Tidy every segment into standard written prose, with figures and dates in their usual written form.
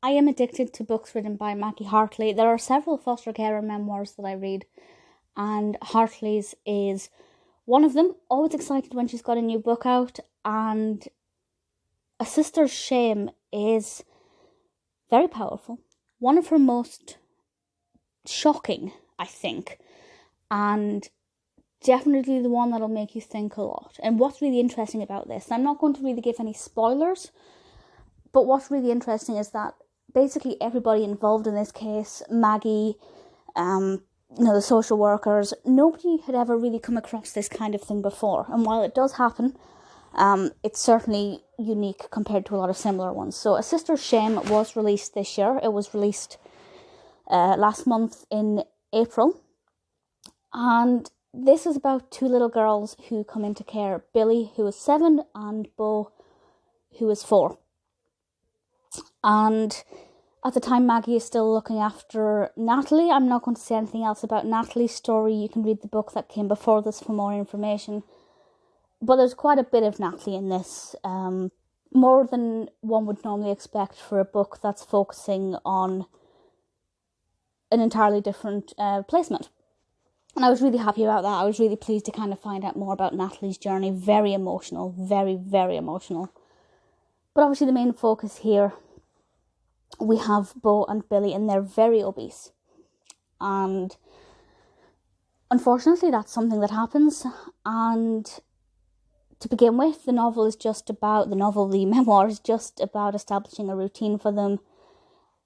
I am addicted to books written by Maggie Hartley. There are several foster carer memoirs that I read, and Hartley's is one of them. Always excited when she's got a new book out, and A Sister's Shame is very powerful. One of her most shocking, I think, and definitely the one that'll make you think a lot. And what's really interesting about this, I'm not going to really give any spoilers, but what's really interesting is that basically everybody involved in this case, Maggie, the social workers, nobody had ever really come across this kind of thing before. And while it does happen, it's certainly unique compared to a lot of similar ones. So A Sister's Shame was released this year. It was released last month in April. And this is about two little girls who come into care. Billy, who is 7, and Bo, who is 4. And at the time, Maggie is still looking after Natalie. I'm not going to say anything else about Natalie's story. You can read the book that came before this for more information. But there's quite a bit of Natalie in this. More than one would normally expect for a book that's focusing on an entirely different placement. And I was really happy about that. I was really pleased to kind of find out more about Natalie's journey. Very emotional. Very, very emotional. But obviously the main focus here, we have Bo and Billy, and they're very obese. And unfortunately, that's something that happens. And to begin with, the memoir is just about establishing a routine for them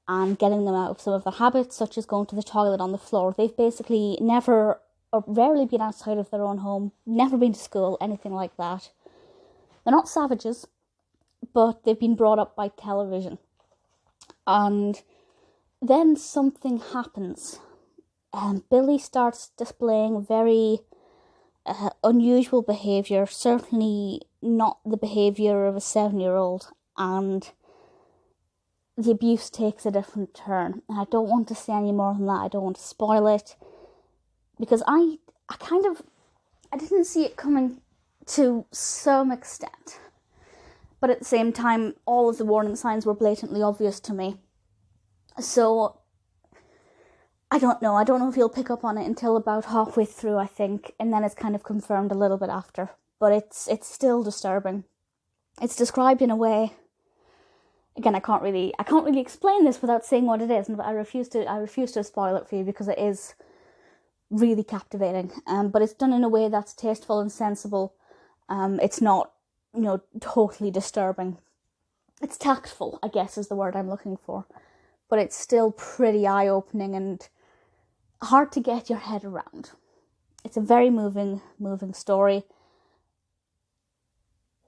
and getting them out of some of their habits, such as going to the toilet on the floor. They've basically never or rarely been outside of their own home, never been to school, anything like that. They're not savages, but they've been brought up by television. And then something happens. Billy starts displaying very unusual behaviour, certainly not the behaviour of a 7-year-old, and the abuse takes a different turn. And I don't want to say any more than that. I don't want to spoil it, because I didn't see it coming to some extent. But at the same time, all of the warning signs were blatantly obvious to me. So, I don't know if you'll pick up on it until about halfway through, I think, and then it's kind of confirmed a little bit after. But it's still disturbing. It's described in a way. Again, I can't really explain this without saying what it is, and I refuse to spoil it for you because it is really captivating. But it's done in a way that's tasteful and sensible. It's not, totally disturbing. It's tactful, I guess, is the word I'm looking for. But it's still pretty eye-opening and hard to get your head around. It's a very moving story.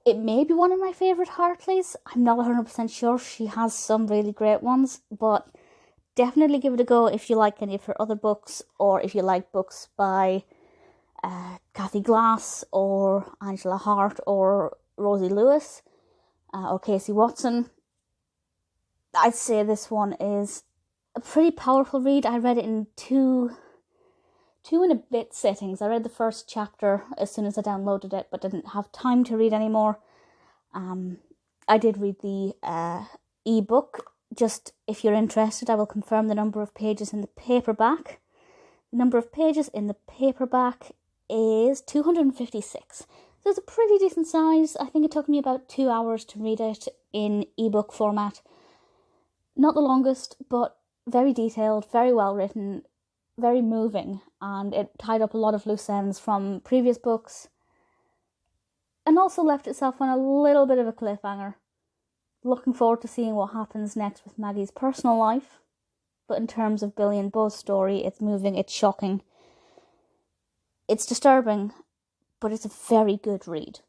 It may be one of my favourite Hartleys. I'm not 100% sure. She has some really great ones, but definitely give it a go if you like any of her other books, or if you like books by Kathy Glass, or Angela Hart, or Rosie Lewis, or Casey Watson. I'd say this one is a pretty powerful read. I read it in two and a bit sittings. I read the first chapter as soon as I downloaded it, but didn't have time to read anymore. I did read the ebook. Just if you're interested, I will confirm the number of pages in the paperback. The number of pages in the paperback is 256. So it's a pretty decent size. I think it took me about 2 hours to read it in ebook format. Not the longest, but very detailed, very well written, very moving, and it tied up a lot of loose ends from previous books, and also left itself on a little bit of a cliffhanger. Looking forward to seeing what happens next with Maggie's personal life, but in terms of Billy and Bo's story, it's moving, it's shocking, it's disturbing, but it's a very good read.